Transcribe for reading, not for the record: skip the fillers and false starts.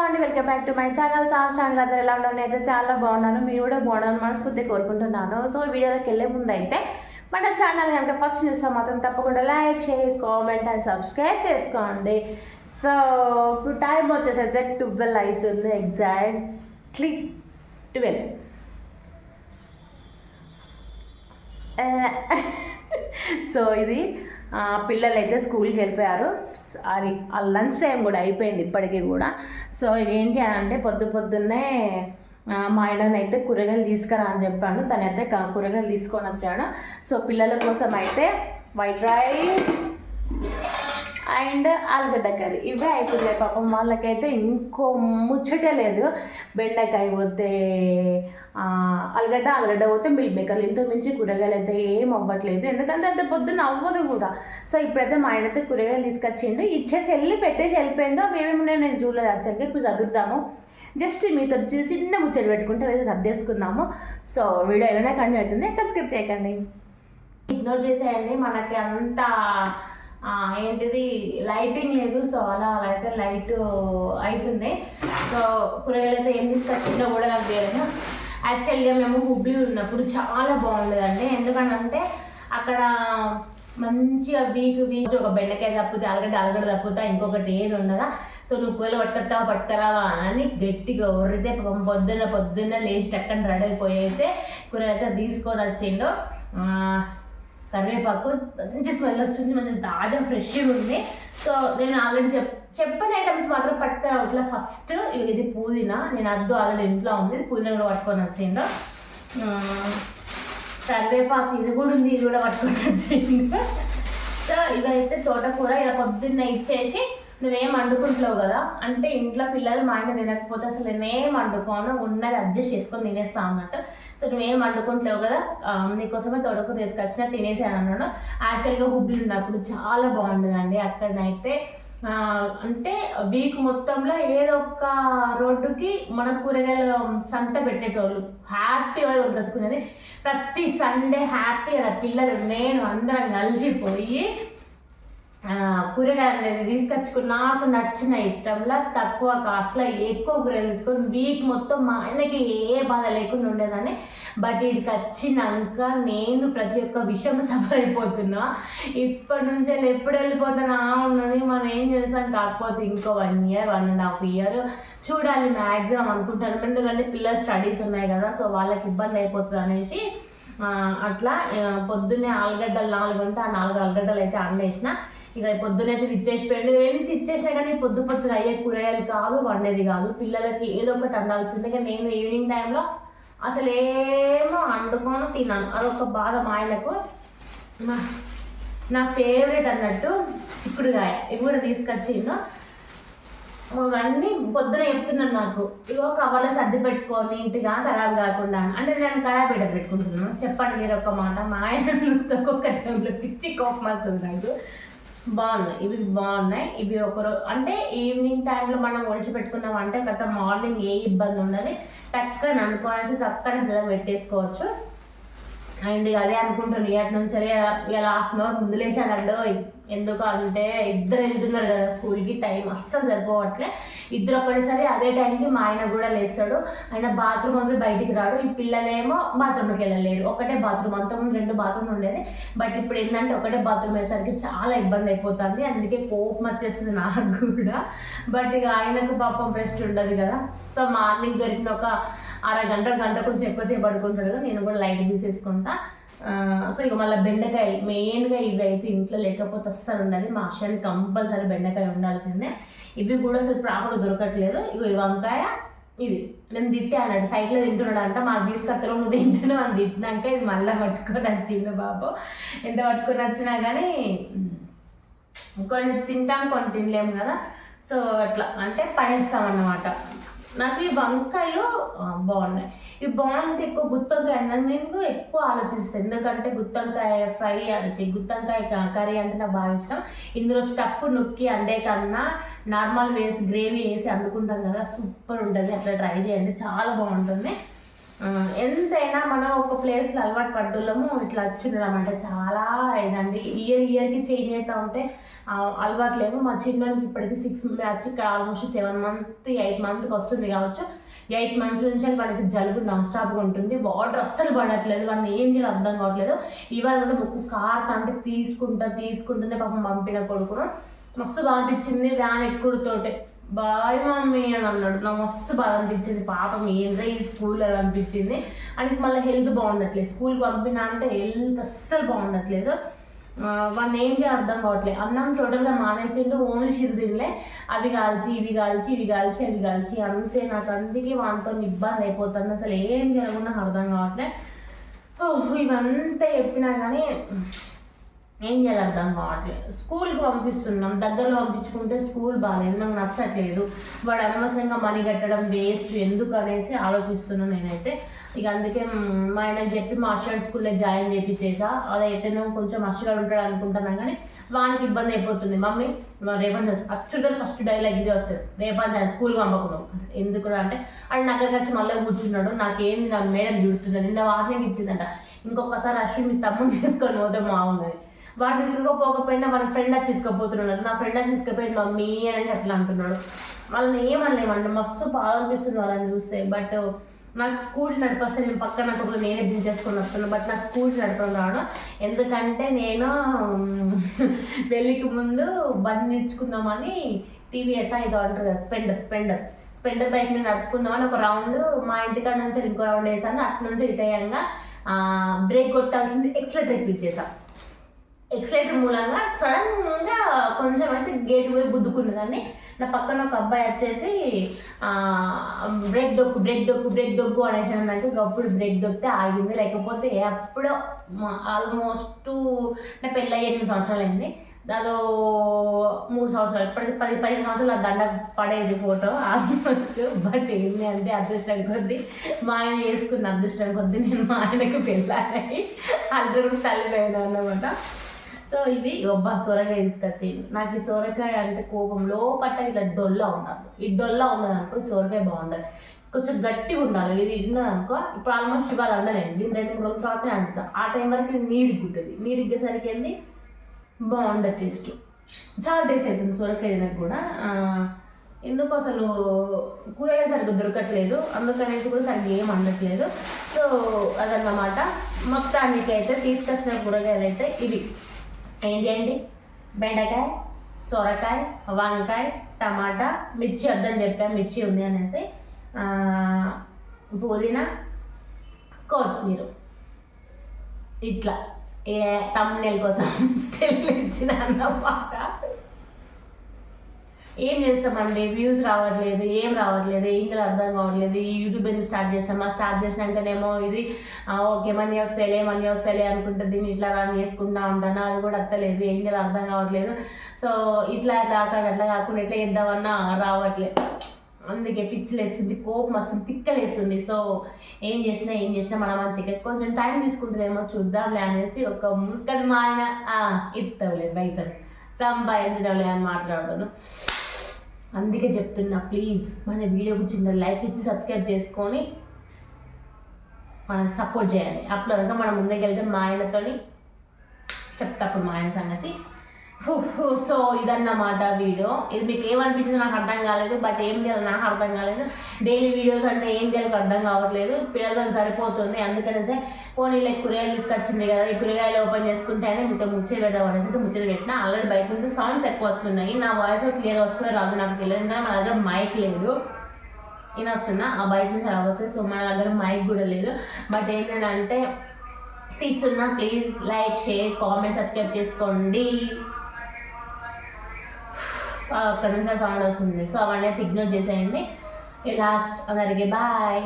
అండి, welcome back to my channel. Channel అందరూ ఎలా ఉన్నారు? నేనైతే చాలా బాగున్నాను, మీరు కూడా బాగున్నాను మనస్ఫూర్తిగా కోరుకుంటున్నాను. సో వీడియోలోకి వెళ్ళే ముందు అయితే మన ఛానల్ కనుక ఫస్ట్ చూస్తే మాత్రం తప్పకుండా like, share, comment and subscribe చేసుకోండి. సో ఇప్పుడు టైం వచ్చేసి అయితే 12 అవుతుంది, ఎగ్జాక్ట్లీ 12. సో ఇది పిల్లలు అయితే స్కూల్కి వెళ్ళిపోయారు. అది ఆ లంచ్ టైం కూడా అయిపోయింది ఇప్పటికీ కూడా. సో ఏంటి అంటే పొద్దున్నే మా ఆయననైతే కూరగాయలు తీసుకురా అని చెప్పాను. తనైతే కూరగాయలు తీసుకొని వచ్చాడు. సో పిల్లల కోసం అయితే వైట్ రైస్ అండ్ ఆలుగడ్డ కర్రీ ఇవే అవుతున్నాయి. పాపం వాళ్ళకైతే ఇంకో ముచ్చటే లేదు. బెండకాయ పోతే ఆలుగడ్డ పోతే మిల్ మేకర్లు, ఇంత మించి కూరగాయలు అయితే ఏం అవ్వట్లేదు, ఎందుకంటే అంత పొద్దున్న అవ్వదు కూడా. సో ఇప్పుడైతే మా ఆయన అయితే కూరగాయలు తీసుకొచ్చిండు, ఇచ్చేసి పెట్టేసి వెళ్ళిపోయిండు. అవి ఏమేమి నేను చూడలేదు యాక్చువల్గా. ఇప్పుడు చదువుతాము, జస్ట్ మీతో చిన్న ముచ్చట పెట్టుకుంటే అయితే సర్దేసుకుందాము. సో వీడియో ఎలానే కంటిన్యూ అవుతుంది, ఎక్కడ స్కిప్ చేయకండి, ఇగ్నోర్ చేసేయండి. మనకి అంత ఏంటిది లైటింగ్ లేదు. సో అలా అయితే లైట్ అవుతుంది. సో కూరగాయలు అయితే ఏం తీసుకొచ్చిందో కూడా నాకు తెలియదు. యాక్చువల్గా మేము హుబ్లీ ఉన్నప్పుడు చాలా బాగుండేదండి, ఎందుకంటే అక్కడ మంచిగా వీక్ ఒక బెండకాయ తప్పితే ఆలుగడ్డ తప్పితే ఇంకొకటి ఏది ఉండదా. సో నువ్వు కూరలు పట్టుకరావా అని గట్టిగా ఉరితే పొద్దున్న లేచి టక్కని రెడీ అయిపోయి అయితే కూర అయితే తీసుకొని వచ్చిండు. కరివేపాకు మంచి స్మెల్ వస్తుంది, మంచి తాజా ఫ్రెష్గా ఉంది. సో నేను ఆల్రెడీ చెప్పని ఐటమ్స్ మాత్రం పట్టుకురావట్లే. ఫస్ట్ ఇది పుదీనా, నేను ఆల్రెడీ ఇంట్లో ఉంది, పుదీనా కూడా పట్టుకొని వచ్చిండు. కరివేపాకు ఇది కూడా ఉంది, ఇది కూడా పట్టుకొని వచ్చిండు. సో ఇదైతే తోటకూర ఇలా పొద్దున్న ఇచ్చేసి నువ్వేం వండుకుంటున్నావు కదా అంటే, ఇంట్లో పిల్లలు మా ఆయన తినకపోతే అసలు నేనేం వండుకోను, ఉన్నది అడ్జస్ట్ చేసుకొని తినేస్తా అన్నట్టు. సో నువ్వేం వండుకుంటున్నావు కదా, నీకోసమే తోటకూర తీసుకొచ్చిన తినేసాను అన్నాడు. యాక్చువల్గా హుబ్లీ ఉన్నప్పుడు చాలా బాగుండదండి. అక్కడనైతే అంటే వీక్ మొత్తంలో ఏదో ఒక రోడ్డుకి మన కూరగాయలు సంత పెట్టేటోళ్ళు, హ్యాపీగా తెచ్చుకునేది. ప్రతి సండే హ్యాపీగా పిల్లలు నేను అందరం కలిసిపోయి కూరగాయలు అనేది తీసుకొచ్చుకుని నాకు నచ్చిన ఇష్టంలో తక్కువ కాస్ట్లో ఎక్కువ కూరగాయలు తెచ్చుకొని వీక్ మొత్తం మా ఆయనకి ఏ బాధ లేకుండా ఉండేదాన్ని. బట్ ఇక్కడికి వచ్చినాక నేను ప్రతి ఒక్క విషయం సఫర్ అయిపోతున్నా. ఇప్పటి నుంచి ఎప్పుడు వెళ్ళిపోతున్నా ఉన్నది, మనం ఏం చేస్తాం. కాకపోతే ఇంకో 1 year 1.5 year చూడాలి మ్యాక్సిమం అనుకుంటాను, ఎందుకంటే పిల్లల స్టడీస్ ఉన్నాయి కదా. సో వాళ్ళకి ఇబ్బంది అయిపోతుంది అనేసి అట్లా పొద్దున్నే ఆలుగడ్డలు 4 ఉంటే ఆ 4 ఆలుగడ్డలు అయితే అండేసిన. ఇక పొద్దునైతే తెచ్చేసిపోయాడు. ఏమి తెచ్చేసినా కానీ పొద్దున అయ్యే కూరగాయలు కాదు, వండేది కాదు. పిల్లలకి ఏదో ఒకటి అండాల్సిందే. కానీ నేను ఈవినింగ్ టైంలో అసలు ఏమో వండుకొని తిన్నాను, అదొక బాధ. మా ఆయనకు నా ఫేవరెట్ అన్నట్టు చిక్కుడుకాయ ఇవి కూడా తీసుకొచ్చిండు. అవన్నీ పొద్దున చెప్తున్నాను నాకు, ఇగో కవర్లో సర్ది పెట్టుకొని నీట్గా ఖరాబ్ కాకుండా. అంటే నేను ఖరాబ్ పెట్టుకుంటున్నాను. చెప్పండి మీరు ఒక మాట. మా ఆయన ఒక్కొక్క టైంలో పిచ్చి కోపం వస్తుంది నాకు. బాగున్నాయి, ఇవి బాగున్నాయి. ఇవి ఒకరోజు అంటే ఈవినింగ్ టైంలో మనం ఒలిచి పెట్టుకున్నాం అంటే గత మార్నింగ్ ఏ ఇబ్బంది ఉండదు, టక్కన అనుకోవాల్సి టక్కన పిల్లలు పెట్టేసుకోవచ్చు. అండ్ అదే అనుకుంటాను, ఇయర్ నుంచి ఇలా 1/2 hour ముందు లేచానండి. ఎందుకు అంటే ఇద్దరు వెళ్తున్నారు కదా స్కూల్కి, టైం అస్సలు సరిపోవట్లే. ఇద్దరు ఒక్కడేసరి అదే టైంకి మా ఆయన కూడా లేస్తాడు. ఆయన బాత్రూమ్ వదిలి బయటికి రాడు. ఈ పిల్లలేమో బాత్రూమ్కి వెళ్ళలేరు. ఒకటే బాత్రూమ్, అంతకుముందు 2 బాత్రూమ్లు ఉండేది. బట్ ఇప్పుడు ఏంటంటే ఒకటే బాత్రూమ్ వేసరికి చాలా ఇబ్బంది అయిపోతుంది. అందుకే కోపం వచ్చేస్తుంది నాకు కూడా. బట్ ఇక ఆయనకు పాపం రెస్ట్ ఉండదు కదా. సో మార్నింగ్ దొరికిన ఒక గంట కొంచెం ఎక్కువసేపు పడుకుంటాడు కదా, నేను కూడా లైట్ తీసేసుకుంటా. సో ఇక మళ్ళీ బెండకాయ మెయిన్గా ఇవి అయితే ఇంట్లో లేకపోతే అస్సలు ఉండదు. మా అక్షయానికి కంపల్సరీ బెండకాయ ఉండాల్సిందే. ఇవి కూడా అసలు ప్రాపర్గా దొరకట్లేదు. ఇక వంకాయ ఇది నేను తిట్టే అన్నాడు, సైట్లో తింటున్నాడు అంట. మాకు తీసుకొత్తలో నువ్వు తింటున్నావు అని తిట్టినాక ఇది మళ్ళీ పట్టుకొని వచ్చింది బాబు. ఎంత పట్టుకొని వచ్చినా కానీ కొన్ని తింటాం, కొన్ని తినలేము కదా. సో అట్లా అంటే పడేస్తామన్నమాట. నాకు ఈ వంకాయలు బాగున్నాయి. ఇవి బాగుంటే ఎక్కువ గుత్తొంకాయ అన్నది నేను ఎక్కువ ఆలోచిస్తాను, ఎందుకంటే గుత్తొంకాయ ఫ్రై అనొచ్చు, గుత్తొంకాయ కర్రీ అంటే నాకు బాగా ఇష్టం. ఇందులో స్టఫ్ నొక్కి అండే కన్నా నార్మల్ వేసి గ్రేవీ వేసి వండుకుంటాం కదా, సూపర్ ఉంటుంది. అట్లా ట్రై చేయండి, చాలా బాగుంటుంది. ఎంతైనా మనం ఒక ప్లేస్లో అలవాటు పడ్డోళ్ళము ఇట్లా వచ్చిండడం అంటే చాలా ఇదండి. ఇయర్కి చేంజ్ అవుతూ ఉంటే అలవాట్లేము. మా చిన్నోనికి ఇప్పటికి 6 వచ్చి ఆల్మోస్ట్ 7 మంత్ 8 మంత్కి వస్తుంది కావచ్చు. 8 మంత్స్ నుంచి మనకి జలుబు నాన్ స్టాప్గా ఉంటుంది. వాటర్ అస్సలు పడట్లేదు, వాడిని ఏం చేయాలో అర్థం కావట్లేదు. ఇవాళ కూడా ముక్కు కారుతా అంటే తీసుకుంటూనే పాపం పంపిన కొడుకును మస్తు బాగా అనిపించింది. వ్యాన్ ఎక్కుడుతోటే బాయ్ మమ్మీ అని అన్నాడు. నాకు మస్తు బాగా అనిపించింది. పాపం ఏంటో ఈ స్కూల్ అని అనిపించింది. అని మళ్ళీ హెల్త్ బాగుండట్లేదు. స్కూల్కి పంపినా అంటే హెల్త్ అస్సలు బాగుండట్లేదు. వాడిని ఏం చేయాలి అర్థం కావట్లేదు. అన్నం టోటల్గా మానేసిండు. ఓన్లీ చిరుదిండ్లే అవి కాల్చి ఇవి కాల్చి అంతే. నాకు అందుకే వాటితో ఇబ్బంది అయిపోతుంది. అసలు ఏం చేయకుండా నాకు అర్థం కావట్లేదు. ఇవంతా చెప్పినా కానీ ఏం చేయాలి అర్థం కావట్లేదు. స్కూల్కి పంపిస్తున్నాం, దగ్గరలో పంపించుకుంటే స్కూల్ బాగాలేదు, నాకు నచ్చట్లేదు. వాడు అనవసరంగా మనీ కట్టడం వేస్ట్ ఎందుకు అనేసి ఆలోచిస్తున్నాను నేనైతే. ఇక అందుకే మా ఆయన చెప్పి మాస్టర్ స్కూల్లో జాయిన్ చేయించేసా. అదైతే నేను కొంచెం మస్తుగా ఉంటాడు అనుకుంటున్నాను, కానీ వానికి ఇబ్బంది అయిపోతుంది. మమ్మీ రేపటి యాక్చువల్గా ఫస్ట్ డైలాగ్ ఇదే వస్తుంది, రేపటి స్కూల్కి పంపకున్నాం. ఎందుకు అంటే అది నగరికి వచ్చి మళ్ళీ కూర్చున్నాడు. నాకేంది నా మేడం చూడుతుంది, నిన్న వార్నింగ్ ఇచ్చిందంట, ఇంకొకసారి అశ్విన్ మీ తమ్ముని తీసుకొని పోతే బాగున్నది. వాడిని తీసుకుపోకపోయినా వాళ్ళ ఫ్రెండ్ వచ్చి తీసుకుపోతున్నాడు. నా ఫ్రెండ్ వచ్చి తీసుకుపోయి మమ్మీ అని అట్లా అంటున్నాడు. వాళ్ళని ఏమనలేమండి, మస్తు బాగా అనిపిస్తుంది వాళ్ళని చూస్తే. బట్ నాకు స్కూటీ నడిపేస్తే నేను పక్కన ఒకరు నేనే దించేసుకొని వస్తున్నాను. బట్ నాకు స్కూటీ నడపడం రావడం, ఎందుకంటే నేను పెళ్ళికి ముందు బండి నేర్చుకుందామని టీవీఎస్ ఏదో అంటారు కదా, స్పెండర్ బైక్ మీద నడుపుకుందామని ఒక రౌండ్ మా ఇంటికాడ నుంచి ఇంకో రౌండ్ వేసాను. అటు నుంచి రిటైర్గా బ్రేక్ కొట్టాల్సింది ఎక్సలేటర్ ఎక్కిచ్చేసాను. ఎక్సలేటర్ మూలంగా సడన్గా కొంచెం అయితే గేట్ పోయి గుద్దుకున్నదాన్ని. నా పక్కన ఒక అబ్బాయి వచ్చేసి బ్రేక్ దొక్కు అనేసి అప్పుడు బ్రేక్ దొక్కితే ఆగింది. లేకపోతే అప్పుడు ఆల్మోస్ట్ నా పెళ్ళి 8 సంవత్సరాలు అయింది. దాదో 3 సంవత్సరాలు ఇప్పటికి 10 సంవత్సరాలు దండ పడేది ఫోటో ఆల్మోస్ట్. బట్ ఏంటి అంటే అదృష్టం కొద్దీ మా ఆయన వేసుకున్న అదృష్టం కొద్దీ నేను మా ఆయనకు పెళ్ళాయి అల్లుడు తల్లిపోయాను అన్నమాట. సో ఇవి సొరకాయ తీసుకొచ్చింది. నాకు ఈ సొరకాయ అంటే కోపం లోపట్ట ఇట్లా డొల్లా ఉండదు. ఈ డొల్లా ఉన్నదనుకో సొరకాయ బాగుండదు, కొంచెం గట్టిగా ఉండాలి. ఇది ఉన్నదనుకో ఇప్పుడు ఆల్మోస్ట్ ఇవాళ అండలేండి, 2-3 రోజుల తర్వాతనే అంటుతా. ఆ టైం వరకు ఇది నీరిగ్గుతుంది. నీరిగ్గేసరికి ఏంది బాగుండదు టేస్ట్. చాలా టేస్ట్ అవుతుంది సొరకాయ తినకు కూడా. ఎందుకు అసలు కూరగాయ సరిగ్గా దొరకట్లేదు, అందుకనేసి కూడా సరిగ్గా ఏం అందట్లేదు. సో అదన్నమాట. మొత్తానికి అయితే తీసుకొచ్చిన కూరగాయలు అయితే ఇవి ఏంటి, బెండకాయ, సొరకాయ, వంకాయ, టమాటా, మిర్చి వద్దని చెప్పాను, మిర్చి ఉంది అనేసి, పుదీనా, కొత్తిమీర. ఇట్లా తమ్ముళ్ళ కోసం స్టిల్ ఇచ్చిన అన్నమాట. ఏం చేస్తామండి, వ్యూస్ రావట్లేదు, ఏం చేయాలో అర్థం కావట్లేదు. ఈ యూట్యూబ్ ఎందుకు స్టార్ట్ చేసినాకనేమో ఇది ఓకే మనీ వస్తేలే అనుకుంటే దీన్ని ఇట్లా రన్ చేసుకుంటా ఉంటాను, అది కూడా వస్తలేదు, ఏం చేయాలో అర్థం కావట్లేదు. సో ఇట్లా అట్లా కాకుండా ఎట్లా చేద్దామన్నా రావట్లేదు. అందుకే పిచ్చిలేస్తుంది, కోపం వస్తుంది, తిక్కలేస్తుంది. సో ఏం చేసినా మన మంచిగా కొంచెం టైం తీసుకుంటుందేమో చూద్దాంలే అనేసి ఒక ముక్కని మా ఆయన ఇస్తావులేదు పైసలు సంపాదించడంలే అని మాట్లాడుతాను. అందుకే చెప్తున్నా, ప్లీజ్ మన వీడియోకి చిన్న లైక్ ఇచ్చి సబ్స్క్రైబ్ చేసుకొని మనకు సపోర్ట్ చేయాలి. అప్పుడు కనుక మనం ముందుకెళ్తే మా ఆయనతో చెప్తా అప్పుడు మా ఆయన సంగతి. సో ఇదన్నమాట వీడియో. ఇది మీకు ఏమనిపించిందో నాకు అర్థం కాలేదు, బట్ ఏం చేయాలి నాకు అర్థం కాలేదు. డైలీ వీడియోస్ అంటే ఏం చేయాలి అర్థం కావట్లేదు, పిల్లలతో సరిపోతుంది. అందుకనేసి పోనీలో కూరగాయలు తీసుకొచ్చింది కదా, ఈ కూరగాయలు ఓపెన్ చేసుకుంటేనే మీతో ముచ్చట పెడదాం అనేసి ముచ్చట పెట్టినా. ఆల్రెడీ బయట నుంచి సౌండ్స్ ఎక్కువ వస్తున్నాయి. నా వాయిస్ క్లియర్ వస్తుందో రాదు నాకు తెలియదు, కానీ మన దగ్గర మైక్ లేదు. నేను వస్తున్నా ఆ బయట నుంచి అలా వస్తుంది. సో మన దగ్గర మైక్ కూడా లేదు. బట్ ఏంటంటే తీస్తున్నా, please like, share, comment, subscribe చేసుకోండి. అక్కడ నుంచి సౌండ్ వస్తుంది, సో అవన్నీ ఇగ్నోర్ చేసేయండి. లాస్ట్ అందరికి బాయ్.